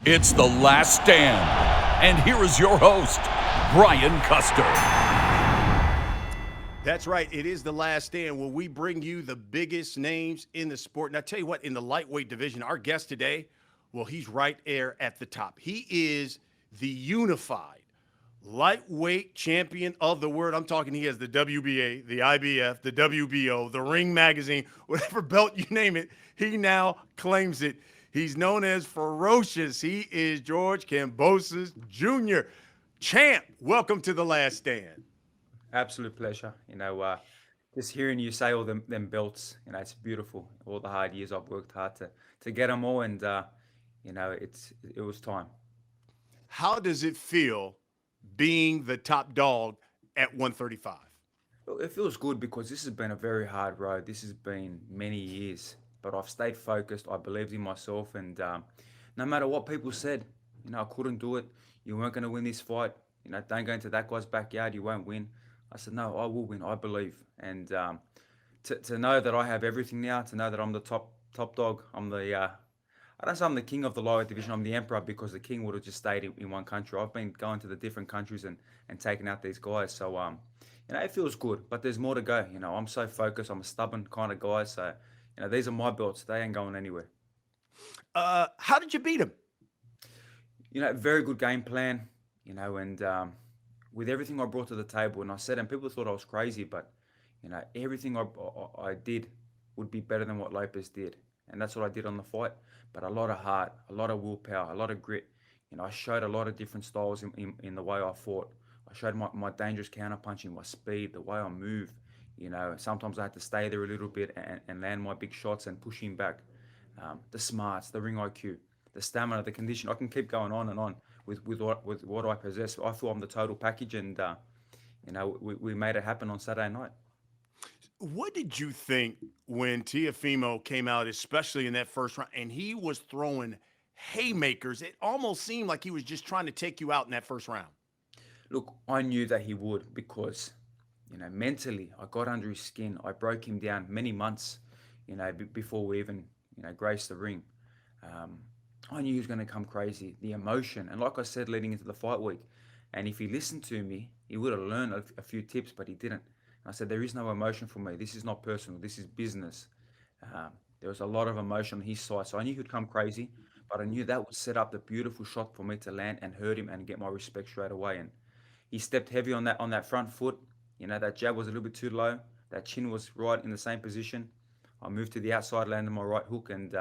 It's The Last Stand. And here is your host, Brian Custer. That's right. It is The Last Stand where we bring you the biggest names in the sport. And I tell you what, in the lightweight division, our guest today, well, he's right there at the top. He is the unified lightweight champion of the world. I'm talking, he has the WBA, the IBF, the WBO, the Ring Magazine, whatever belt you name it, he now claims it. He's known as Ferocious. He is George Kambosos Jr. Champ, welcome to The Last Stand. Absolute pleasure. Just hearing you say all them belts, it's beautiful. All the hard years I've worked hard to get them all, and it was time. How does it feel being the top dog at 135? Well, it feels good because this has been a very hard road. This has been many years, but I've stayed focused. I believed in myself, and no matter what people said, I couldn't do it. You weren't going to win this fight. Don't go into that guy's backyard. You won't win. I said, no, I will win. I believe. And to know that I have everything now, to know that I'm the top dog, I don't say I'm the king of the lower division. I'm the emperor because the king would have just stayed in one country. I've been going to the different countries and taking out these guys. So, it feels good, but there's more to go. I'm so focused. I'm a stubborn kind of guy. So, these are my belts. They ain't going anywhere. How did you beat him? Very good game plan, and with everything I brought to the table, and I said, and people thought I was crazy, but, everything I did would be better than what Lopez did. And that's what I did on the fight. But a lot of heart, a lot of willpower, a lot of grit. I showed a lot of different styles in the way I fought. I showed my dangerous counter punching, my speed, the way I move. Sometimes I had to stay there a little bit and land my big shots and push him back. The smarts, the ring IQ, the stamina, the condition. I can keep going on and on with what I possess. I feel I'm the total package, and we made it happen on Saturday night. What did you think when Teofimo came out, especially in that first round, and he was throwing haymakers? It almost seemed like he was just trying to take you out in that first round. Look, I knew that he would because, mentally, I got under his skin. I broke him down many months, before we even, graced the ring. I knew he was going to come crazy, the emotion. And like I said, leading into the fight week, and if he listened to me, he would have learned a few tips, but he didn't. I said, there is no emotion for me. This is not personal. This is business. There was a lot of emotion on his side. So I knew he'd come crazy, but I knew that would set up the beautiful shot for me to land and hurt him and get my respect straight away. And he stepped heavy on that front foot. That jab was a little bit too low. That chin was right in the same position. I moved to the outside, landed my right hook, and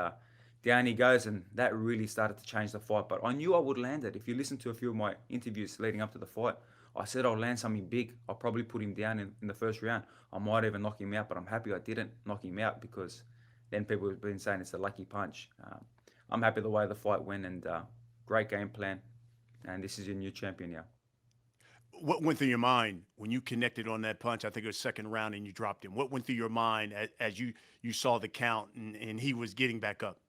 down he goes. And that really started to change the fight. But I knew I would land it. If you listen to a few of my interviews leading up to the fight, I said I'll land something big. I'll probably put him down in the first round. I might even knock him out, but I'm happy I didn't knock him out because then people have been saying it's a lucky punch. I'm happy the way the fight went, and great game plan. And this is your new champion now. What went through your mind when you connected on that punch? I think it was second round and you dropped him. What went through your mind as you saw the count and he was getting back up?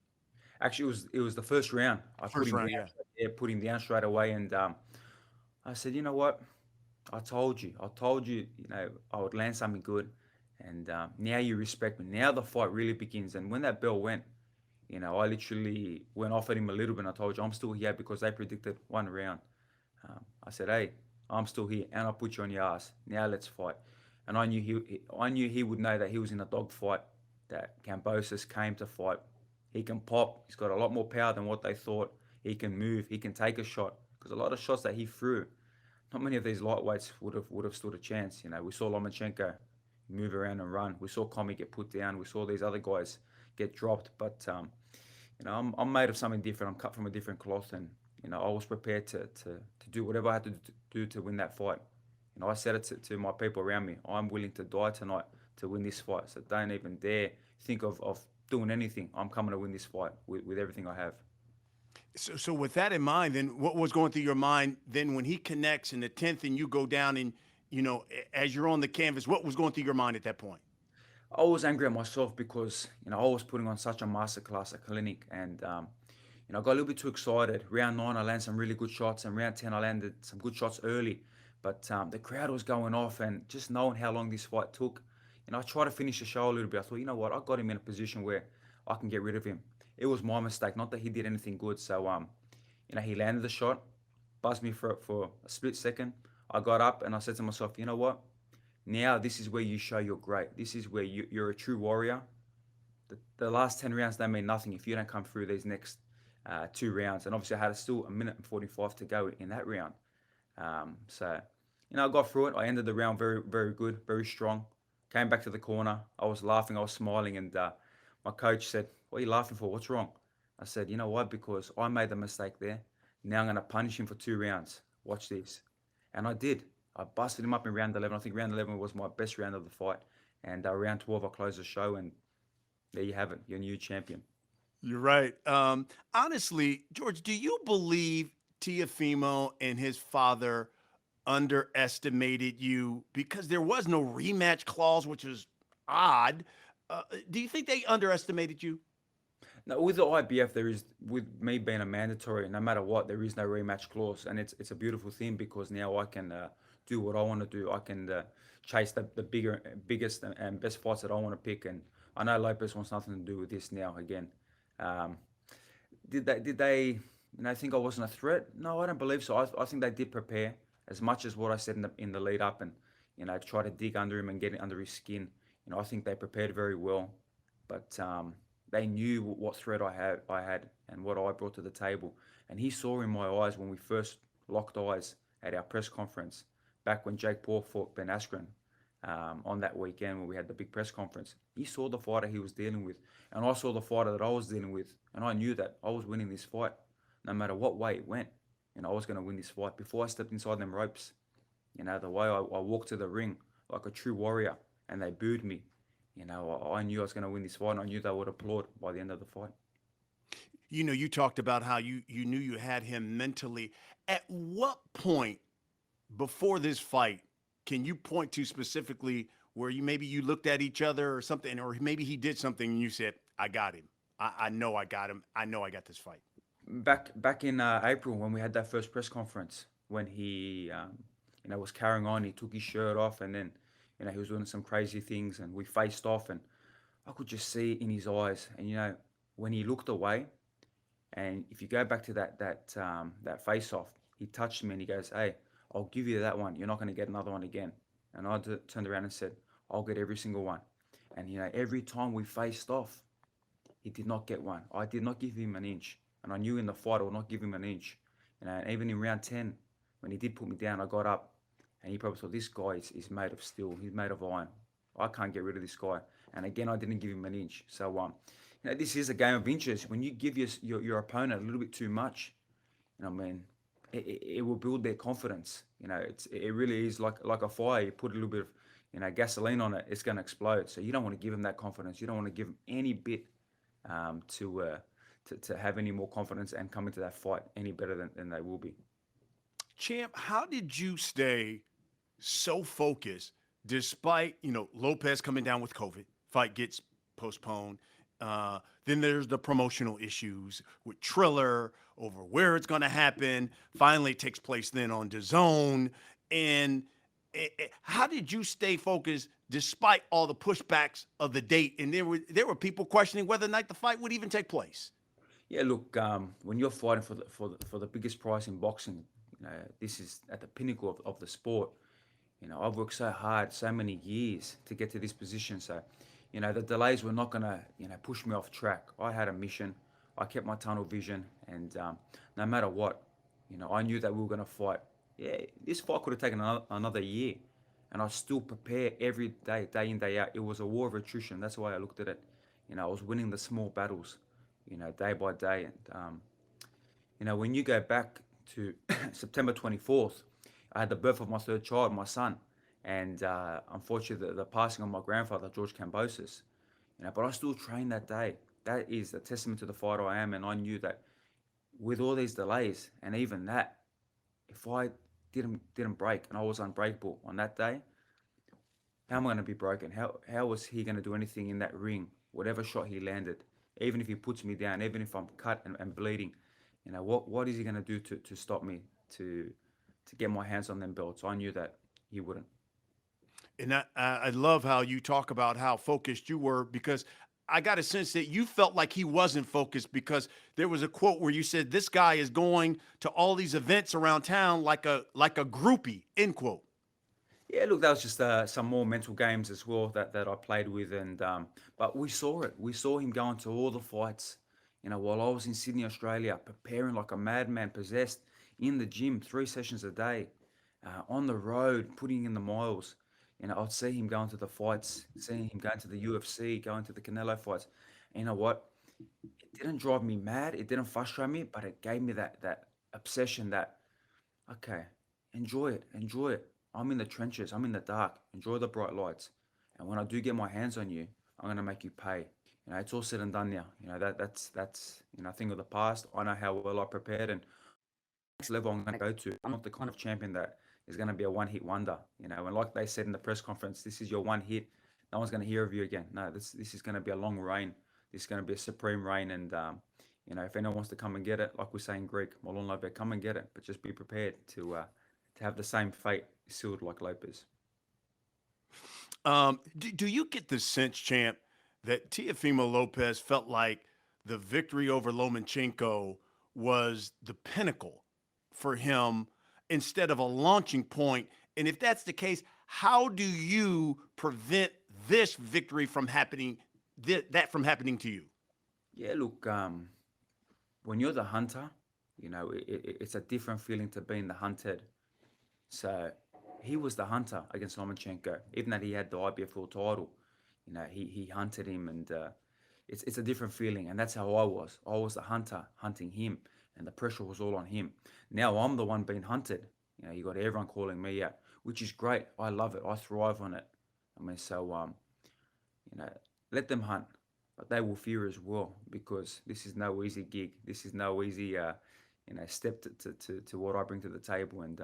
Actually, it was the first round. I First round, yeah. put him down straight away, and I said, you know what? I told you, I would land something good, and now you respect me. Now the fight really begins, and when that bell went, I literally went off at him a little bit. And I told you I'm still here because they predicted one round. I said, hey, I'm still here, and I put you on your ass. Now let's fight. And I knew he would know that he was in a dog fight. That Kambosos came to fight. He can pop. He's got a lot more power than what they thought. He can move. He can take a shot because a lot of shots that he threw. Not many of these lightweights would have stood a chance. We saw Lomachenko move around and run. We saw Commey get put down. We saw these other guys get dropped. But I'm made of something different. I'm cut from a different cloth, and I was prepared to do whatever I had to do to win that fight. I said it to my people around me. I'm willing to die tonight to win this fight. So don't even dare think of doing anything. I'm coming to win this fight with everything I have. So with that in mind, then what was going through your mind then when he connects in the 10th and you go down and, as you're on the canvas, what was going through your mind at that point? I was angry at myself because, I was putting on such a masterclass, a clinic, and, I got a little bit too excited. Round 9, I landed some really good shots, and round 10, I landed some good shots early. But the crowd was going off, and just knowing how long this fight took, I tried to finish the show a little bit. I thought, you know what, I got him in a position where I can get rid of him. It was my mistake, not that he did anything good. So, He landed the shot, buzzed me for a split second. I got up and I said to myself, you know what? Now this is where you show you're great. This is where you're a true warrior. The last 10 rounds don't mean nothing if you don't come through these next 2 rounds. And obviously, I had still a minute and 45 to go in that round. So, I got through it. I ended the round very, very good, very strong. Came back to the corner. I was laughing, I was smiling, and my coach said, "What are you laughing for? What's wrong?" I said, "You know what? Because I made the mistake there. Now I'm going to punish him for 2 rounds. Watch this." And I did. I busted him up in round 11. I think round 11 was my best round of the fight. And round 12, I closed the show, and there you have it, your new champion. You're right. Honestly, George, do you believe Teofimo and his father underestimated you because there was no rematch clause, which is odd? Do you think they underestimated you? Now, with the IBF, there is, with me being a mandatory, no matter what, there is no rematch clause, and it's a beautiful thing because now I can do what I want to do. I can chase the biggest and best fights that I want to pick, and I know Lopez wants nothing to do with this now again. Um, did they think I wasn't a threat? No, I don't believe so. I think they did prepare as much as what I said in the lead up, and try to dig under him and get under his skin. I think they prepared very well, but they knew what threat I had and what I brought to the table. And he saw in my eyes when we first locked eyes at our press conference back when Jake Paul fought Ben Askren on that weekend when we had the big press conference. He saw the fighter he was dealing with, and I saw the fighter that I was dealing with, and I knew that I was winning this fight, no matter what way it went. I was going to win this fight before I stepped inside them ropes. The way I walked to the ring like a true warrior, and they booed me. I knew I was going to win this fight, and I knew they would applaud by the end of the fight. You talked about how you knew you had him mentally. At what point before this fight can you point to specifically where you looked at each other or something, or maybe he did something and you said, "I got him. I know I got him. I know I got this fight." Back in April when we had that first press conference, when he was carrying on, he took his shirt off, and then he was doing some crazy things, and we faced off, and I could just see it in his eyes. And when he looked away, and if you go back to that face off, he touched me and he goes, "Hey, I'll give you that one. You're not going to get another one again." And I turned around and said, "I'll get every single one." And every time we faced off, he did not get one. I did not give him an inch, and I knew in the fight I would not give him an inch. And even in round 10, when he did put me down, I got up, and he probably thought, this guy is made of steel. He's made of iron. I can't get rid of this guy. And again, I didn't give him an inch. So this is a game of inches. When you give your opponent a little bit too much, it will build their confidence. It really is like a fire. You put a little bit of gasoline on it, it's going to explode. So you don't want to give them that confidence. You don't want to give them any bit to have any more confidence and come into that fight any better than they will be. Champ, how did you stay so focused despite Lopez coming down with COVID? Fight gets postponed. Then there's the promotional issues with Triller over where it's going to happen. Finally, it takes place then on DAZN. And how did you stay focused despite all the pushbacks of the date? And there were people questioning whether or not the fight would even take place. Yeah, look, when you're fighting for the biggest prize in boxing, this is at the pinnacle of the sport. I've worked so hard, so many years to get to this position. So, the delays were not going to, push me off track. I had a mission. I kept my tunnel vision, and no matter what, I knew that we were going to fight. Yeah, this fight could have taken another year, and I still prepare every day, day in, day out. It was a war of attrition. That's the way I looked at it. I was winning the small battles, day by day. And, when you go back to September 24th, I had the birth of my third child, my son, and unfortunately the passing of my grandfather, George Kambosos. But I still trained that day. That is a testament to the fighter I am, and I knew that with all these delays, and even that, if I didn't break and I was unbreakable on that day, how am I going to be broken? How was he going to do anything in that ring? Whatever shot he landed, even if he puts me down, even if I'm cut and bleeding, what is he going to do to stop me to get my hands on them belts? I knew that he wouldn't. And I love how you talk about how focused you were, because I got a sense that you felt like he wasn't focused because there was a quote where you said this guy is going to all these events around town like a groupie, end quote. Yeah, look, that was just some more mental games as well that I played with, and but we saw it. We saw him going to all the fights. While I was in Sydney, Australia, preparing like a madman, possessed in the gym, 3 sessions a day, on the road, putting in the miles. I'd see him going to the fights, seeing him going to the UFC, going to the Canelo fights. And you know what? It didn't drive me mad. It didn't frustrate me, but it gave me that obsession that okay, enjoy it, enjoy it. I'm in the trenches, I'm in the dark. Enjoy the bright lights. And when I do get my hands on you, I'm gonna make you pay. It's all said and done now. That's a thing of the past. I know how well I prepared and next level I'm gonna go to. I'm not the kind of champion that is gonna be a one-hit wonder. And like they said in the press conference, this is your one hit. No one's gonna hear of you again. No, this is gonna be a long reign. This is gonna be a supreme reign, and if anyone wants to come and get it, like we say in Greek, Molon Love, come and get it, but just be prepared to have the same fate sealed like Lopez. Do you get the sense, champ, that Teofimo Lopez felt like the victory over Lomachenko was the pinnacle for him instead of a launching point? And if that's the case, how do you prevent this victory from happening, that from happening to you? Yeah, look, when you're the hunter, it's a different feeling to being the hunted. So he was the hunter against Lomachenko, even though he had the IBF world title. He hunted him, and it's a different feeling, and that's how I was. I was the hunter hunting him, and the pressure was all on him. Now I'm the one being hunted. You got everyone calling me out, which is great. I love it. I thrive on it. You know, let them hunt, but they will fear as well because this is no easy gig. This is no easy, step to what I bring to the table, and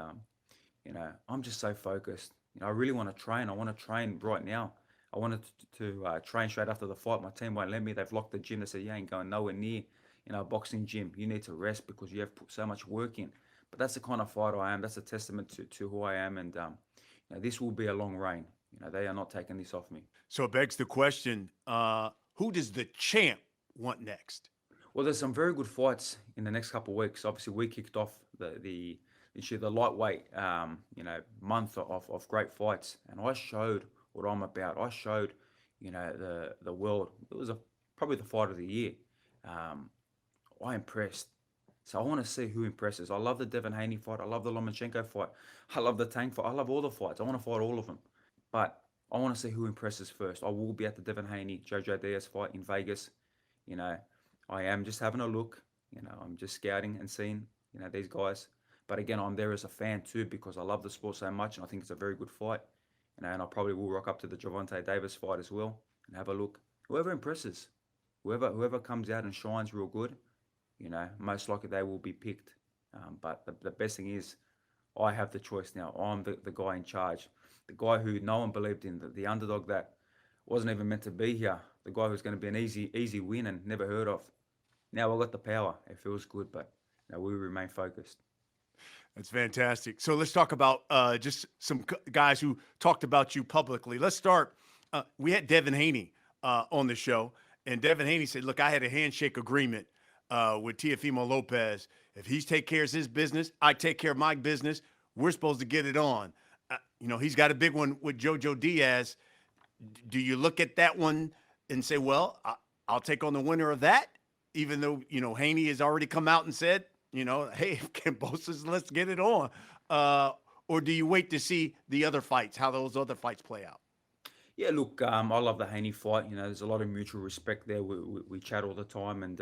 I'm just so focused. I really want to train. I want to train right now. I wanted to train straight after the fight. My team won't let me. They've locked the gym. They said, you ain't going nowhere near, a boxing gym. You need to rest because you have put so much work in. But that's the kind of fighter I am. That's a testament to who I am. And this will be a long reign. They are not taking this off me. So it begs the question, who does the champ want next? Well, there's some very good fights in the next couple of weeks. Obviously, we kicked off the lightweight month of great fights, and I showed what I'm about. I showed the world. It was probably the fight of the year. I impressed. So I want to see who impresses. I love the Devin Haney fight. I love the Lomachenko fight. I love the Tank fight. I love all the fights. I want to fight all of them. But I want to see who impresses first. I will be at the Devin Haney, Jojo Diaz fight in Vegas. I am just having a look. I'm just scouting and seeing, these guys. But again, I'm there as a fan too because I love the sport so much and I think it's a very good fight. And I probably will rock up to the Gervonta Davis fight as well and have a look. Whoever impresses, whoever comes out and shines real good, most likely they will be picked. But the best thing is I have the choice now. I'm the guy in charge. The guy who no one believed in, the underdog that wasn't even meant to be here. The guy who's going to be an easy win and never heard of. Now I've got the power. It feels good, but we remain focused. That's fantastic. So let's talk about just some guys who talked about you publicly. Let's start. We had Devin Haney on the show, and Devin Haney said, look, I had a handshake agreement with Teofimo Lopez. If he's take care of his business, I take care of my business. We're supposed to get it on. He's got a big one with Jojo Diaz. Do you look at that one and say, well, I'll take on the winner of that, even though, Haney has already come out and said, hey, Kambosos, let's get it on. Or do you wait to see the other fights, how those other fights play out? Yeah, look, I love the Haney fight. There's a lot of mutual respect there. We chat all the time, and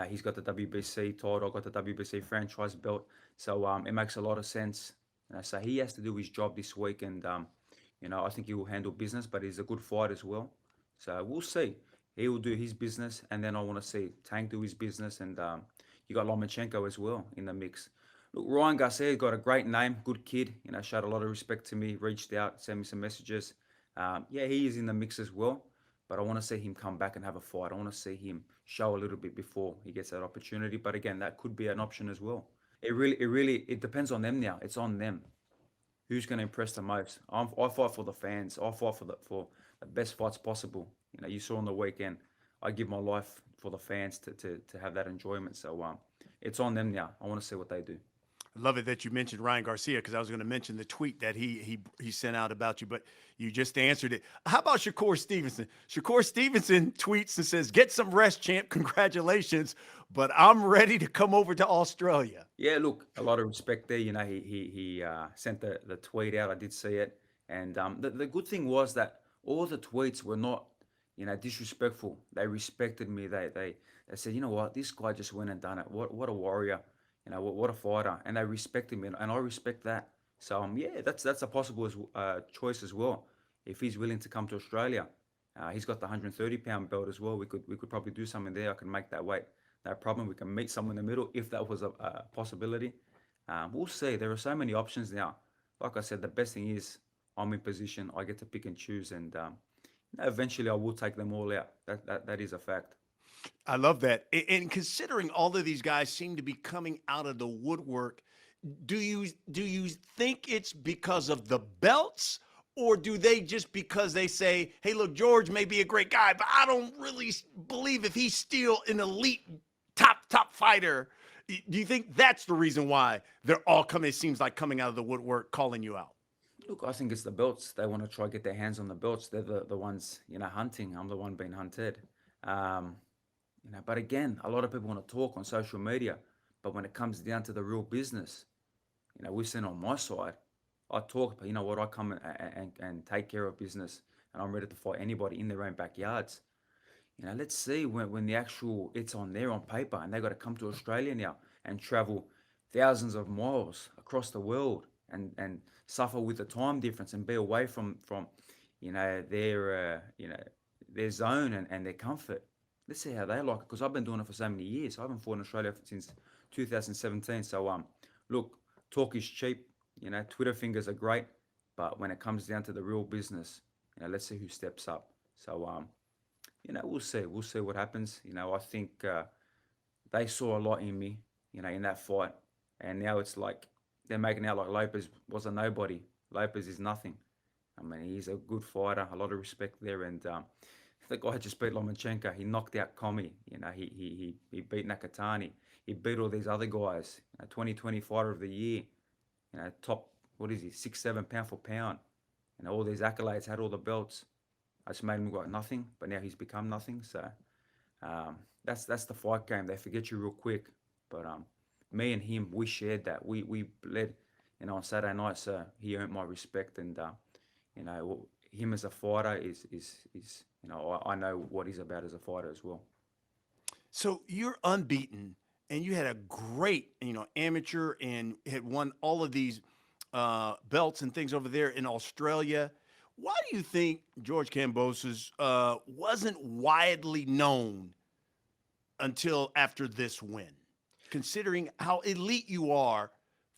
he's got the WBC title, I've got the WBC franchise belt, so it makes a lot of sense. So he has to do his job this week, and I think he will handle business, but he's a good fight as well. So we'll see. He will do his business, and then I want to see Tank do his business, and you got Lomachenko as well in the mix. Look, Ryan Garcia got a great name, good kid. Showed a lot of respect to me, reached out, sent me some messages. He is in the mix as well, but I want to see him come back and have a fight. I want to see him show a little bit before he gets that opportunity. But again, that could be an option as well. It depends on them now. It's on them. Who's going to impress the most? I fight for the fans. I fight for the best fights possible. You saw on the weekend, I give my life for the fans to have that enjoyment. So it's on them now. I want to see what they do. I love it that you mentioned Ryan Garcia because I was going to mention the tweet that he sent out about you, but you just answered it. How about Shakur Stevenson? Shakur Stevenson tweets and says, "Get some rest, champ. Congratulations, but I'm ready to come over to Australia." Yeah, look, a lot of respect there. He sent the tweet out. I did see it, and the good thing was that all the tweets were not, disrespectful. They respected me. They said, you know what, this guy just went and done it. What a warrior. What a fighter, and they respected me, and I respect that. So yeah, that's a possible choice as well. If he's willing to come to Australia, he's got the 130-pound belt as well. We could probably do something there. I can make that weight, no problem. We can meet someone in the middle if that was a possibility. We'll see. There are so many options now. Like I said, the best thing is I'm in position. I get to pick and choose, and eventually I will take them all out. That is a fact. I love that. And considering all of these guys seem to be coming out of the woodwork, do you think it's because of the belts, or do they just because they say, "Hey, look, George may be a great guy, but I don't really believe if he's still an elite top fighter." Do you think that's the reason why they're all coming? It seems like coming out of the woodwork, calling you out. Look, I think it's the belts. They want to try to get their hands on the belts. They're the ones, hunting. I'm the one being hunted. Um, but again, a lot of people want to talk on social media, but when it comes down to the real business, we sitting on my side. I talk, but you know what? I come and take care of business, and I'm ready to fight anybody in their own backyards. Let's see when the actual it's on there on paper, and they got to come to Australia now and travel thousands of miles across the world and suffer with the time difference and be away from their zone and their comfort. Let's see how they like it, because I've been doing it for so many years. I haven't fought in Australia since 2017. So look, talk is cheap. Twitter fingers are great, but when it comes down to the real business, let's see who steps up. So we'll see. We'll see what happens. I think they saw a lot in me, in that fight, and now it's like they're making out like Lopez was a nobody. Lopez is nothing. I mean, he's a good fighter, a lot of respect there, and the guy just beat Lomachenko. He knocked out Commey. He beat Nakatani. He beat all these other guys. 2020 Fighter of the Year. Top, what is he, 6'7" pound for pound. All these accolades, had all the belts. I just made him look like nothing, but now he's become nothing. So that's the fight game. They forget you real quick. But me and him, we shared that. We bled, on Saturday night. So he earned my respect, and him as a fighter is I know what he's about as a fighter as well. So you're unbeaten, and you had a great, amateur, and had won all of these belts and things over there in Australia. Why do you think George Kambosos wasn't widely known until after this win, considering how elite you are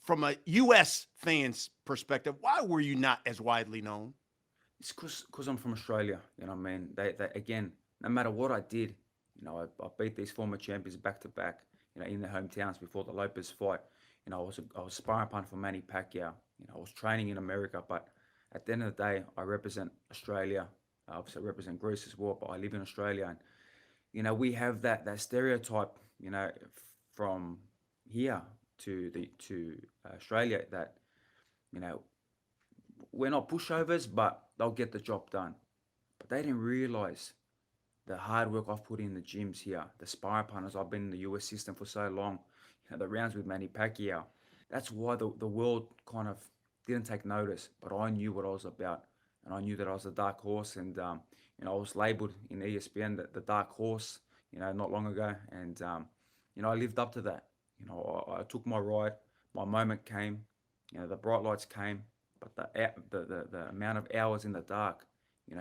from a U.S. fan's perspective? Why were you not as widely known? It's because I'm from Australia. What I mean? They again, no matter what I did, I beat these former champions back to back, in their hometowns before the Lopez fight. I was sparring partner for Manny Pacquiao. I was training in America, but at the end of the day, I represent Australia. I obviously represent Greece as well, but I live in Australia, and we have that stereotype, from here to Australia that, we're not pushovers, but they'll get the job done. But they didn't realize the hard work I've put in the gyms here, the sparring partners. I've been in the US system for so long, the rounds with Manny Pacquiao. That's why the world kind of didn't take notice, but I knew what I was about, and I knew that I was a dark horse, and I was labeled in ESPN the dark horse, not long ago, and I lived up to that. I took my ride, my moment came, the bright lights came, but the amount of hours in the dark,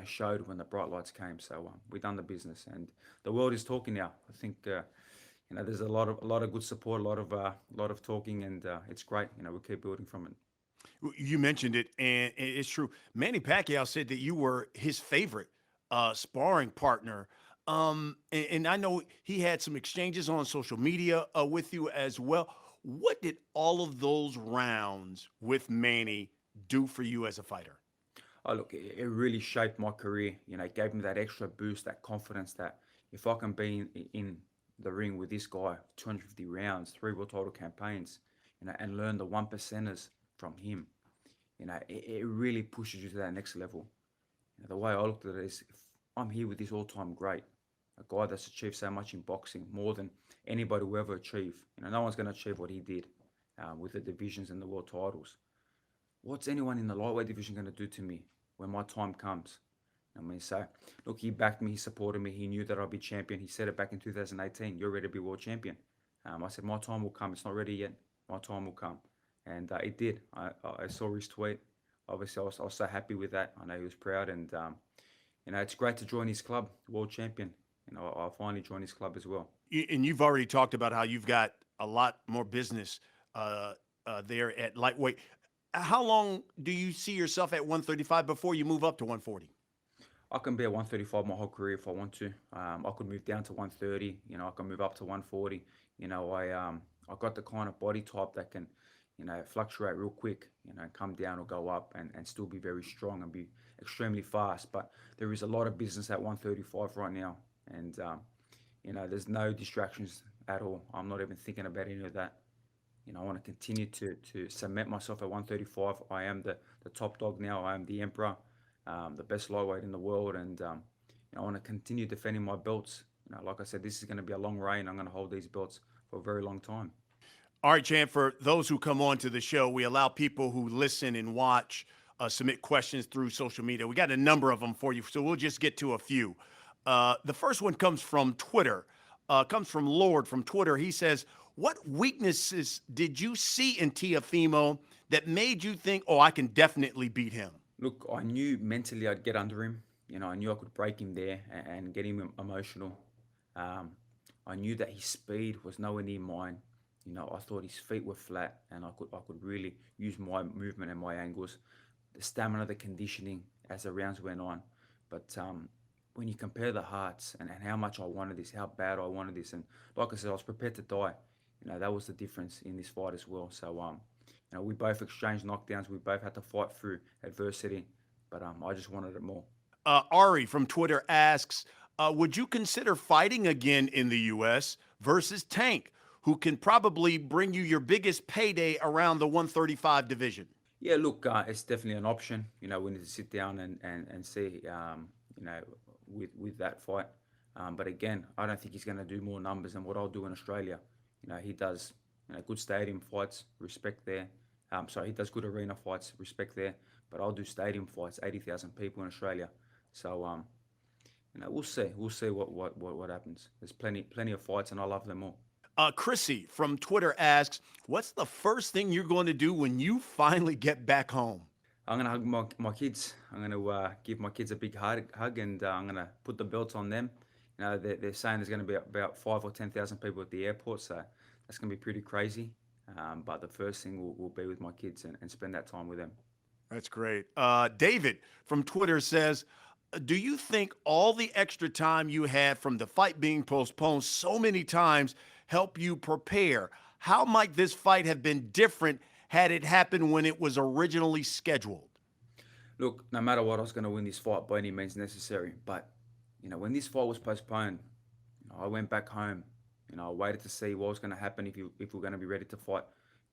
showed when the bright lights came. So we done the business, and the world is talking now. I think there's a lot of good support, a lot of talking, and it's great. We keep building from it. You mentioned it, and it's true. Manny Pacquiao said that you were his favorite sparring partner. And I know he had some exchanges on social media with you as well. What did all of those rounds with Manny do for you as a fighter? Oh, look, it really shaped my career. It gave me that extra boost, that confidence that if I can be in the ring with this guy, 250 rounds, three world title campaigns, and learn the one percenters from him, it really pushes you to that next level. The way I looked at it is, if I'm here with this all-time great, a guy that's achieved so much in boxing, more than anybody will ever achieve. No one's going to achieve what he did with the divisions and the world titles. What's anyone in the lightweight division going to do to me when my time comes? I mean, so look, he backed me, he supported me, he knew that I'd be champion. He said it back in 2018, "You're ready to be world champion." I said, "My time will come. It's not ready yet. My time will come," and it did. I saw his tweet. Obviously, I was so happy with that. I know he was proud, and it's great to join his club, world champion. I finally joined his club as well. And you've already talked about how you've got a lot more business there at lightweight. How long do you see yourself at 135 before you move up to 140? I can be at 135 my whole career if I want to. I could move down to 130. I can move up to 140. I got the kind of body type that can, fluctuate real quick. Come down or go up, and still be very strong and be extremely fast. But there is a lot of business at 135 right now, and there's no distractions at all. I'm not even thinking about any of that. I want to continue to cement myself at 135. I am the top dog now. I am the emperor, the best lightweight in the world, and I want to continue defending my belts. Like I said, this is going to be a long reign. I'm going to hold these belts for a very long time. All right, Champ, for those who come on to the show, we allow people who listen and watch submit questions through social media. We got a number of them for you, so we'll just get to a few. The first one comes from Twitter, comes from Lord from Twitter. He says, "What weaknesses did you see in Teofimo that made you think, oh, I can definitely beat him?" Look, I knew mentally I'd get under him. I knew I could break him there and get him emotional. Um, I knew that his speed was nowhere near mine. I thought his feet were flat, and I could really use my movement and my angles, the stamina, the conditioning as the rounds went on. But when you compare the hearts and how much I wanted this, how bad I wanted this, and like I said, I was prepared to die. That was the difference in this fight as well. So we both exchanged knockdowns. We both had to fight through adversity, but I just wanted it more. Ari from Twitter asks, would you consider fighting again in the U.S. versus Tank, who can probably bring you your biggest payday around the 135 division? Yeah, look, it's definitely an option. We need to sit down and see, with that fight. But again, I don't think he's going to do more numbers than what I'll do in Australia. He does, good stadium fights, respect there. Sorry, he does good arena fights, respect there. But I'll do stadium fights, 80,000 people in Australia. So, we'll see. We'll see what happens. There's plenty of fights, and I love them all. Chrissy from Twitter asks, what's the first thing you're going to do when you finally get back home? I'm gonna hug my kids. I'm gonna give my kids a big hug, and I'm gonna put the belts on them. They're saying there's gonna be about 5 or 10,000 people at the airport, so that's gonna be pretty crazy. But the first thing will be with my kids and spend that time with them. That's great. David from Twitter says, do you think all the extra time you had from the fight being postponed so many times help you prepare? How might this fight have been different had it happened when it was originally scheduled? Look, no matter what, I was going to win this fight by any means necessary. But, when this fight was postponed, I went back home. I waited to see what was going to happen if we're going to be ready to fight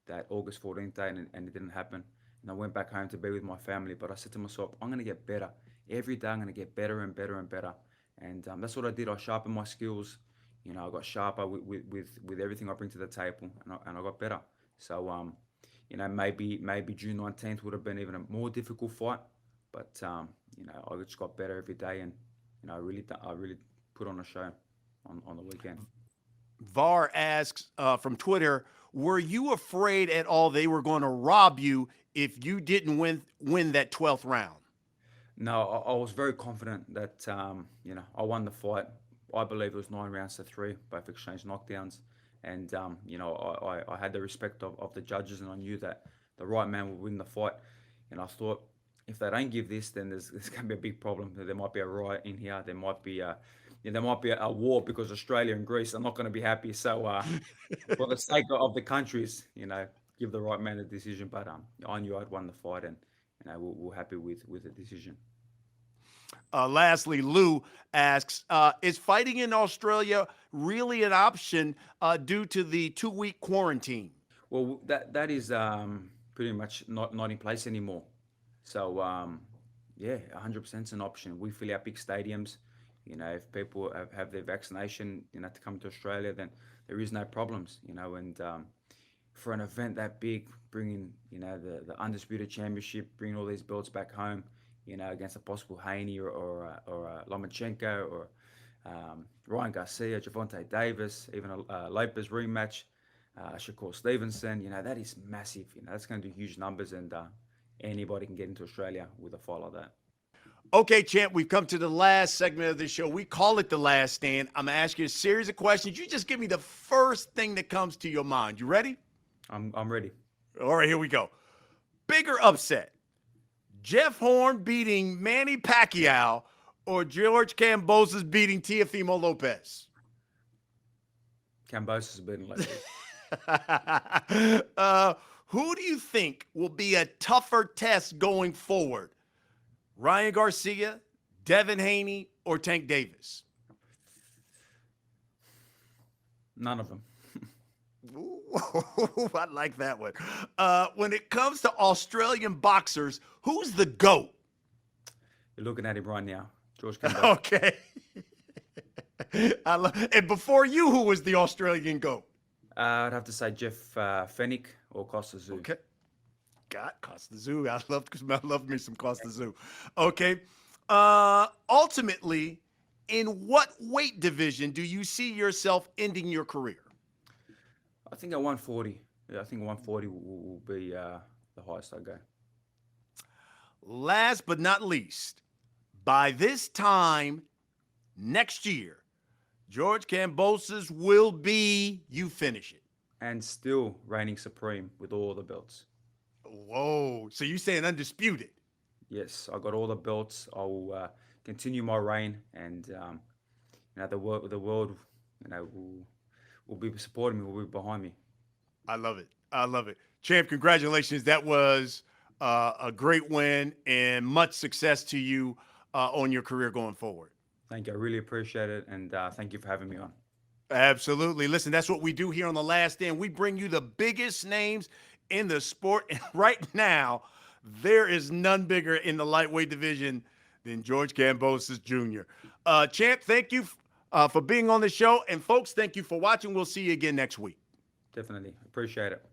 that August 14th day, and it didn't happen. And I went back home to be with my family. But I said to myself, I'm going to get better. Every day I'm going to get better and better and better. And that's what I did. I sharpened my skills. I got sharper with everything I bring to the table, and I got better. So, maybe June 19th would have been even a more difficult fight, but I just got better every day, and I really put on a show on the weekend. VAR asks from Twitter, were you afraid at all they were going to rob you if you didn't win that 12th round? No, I was very confident that I won the fight. I believe it was 9 rounds to 3, both exchanged knockdowns. And, I had the respect of the judges, and I knew that the right man would win the fight. And I thought, if they don't give this, then there's going to be a big problem. There might be a riot in here. There might be a war, because Australia and Greece are not going to be happy. So, for the sake of the countries, give the right man a decision. But I knew I'd won the fight, and we're happy with the decision. Lastly, Lou asks, is fighting in Australia really an option due to the 2-week quarantine? Well, that is pretty much not in place anymore. So yeah, 100% is an option. We fill out big stadiums. If people have their vaccination, to come to Australia, then there is no problems. And for an event that big, bringing the undisputed championship, bringing all these belts back home, against a possible Haney or Lomachenko or Ryan Garcia, Javante Davis, even a Lopez rematch, Shakur Stevenson, that is massive. That's going to do huge numbers, and anybody can get into Australia with a fight like that. Okay, champ, we've come to the last segment of the show. We call it The Last Stand. I'm going to ask you a series of questions. You just give me the first thing that comes to your mind. You ready? I'm ready. All right, here we go. Bigger upset, Jeff Horn beating Manny Pacquiao or George Kambosos beating Teofimo Lopez? Kambosos beating Lopez. Who do you think will be a tougher test going forward? Ryan Garcia, Devin Haney, or Tank Davis? None of them. Ooh, I like that one. When it comes to Australian boxers, who's the GOAT? You're looking at him right now, George Kambosos. Okay. And before you, who was the Australian GOAT? I'd have to say Jeff Fennick or Costa Zoo. Okay. Got Costa Zoo. I love me some Costa Zoo. Okay. Ultimately, in what weight division do you see yourself ending your career? I think at 140. Yeah, I think 140 will be the highest I go. Last but not least, by this time next year, George Kambosos will be, you finish it. And still reigning supreme with all the belts. Whoa. So you're saying undisputed? Yes, I got all the belts. I will continue my reign, and the world will be supporting me, will be behind me. I love it. I love it. Champ, congratulations. That was a great win, and much success to you on your career going forward. Thank you. I really appreciate it, and thank you for having me on. Absolutely. Listen, that's what we do here on The Last Stand. We bring you the biggest names in the sport. And right now, there is none bigger in the lightweight division than George Kambosos Jr. Champ, thank you for being on the show. And folks, thank you for watching. We'll see you again next week. Definitely. Appreciate it.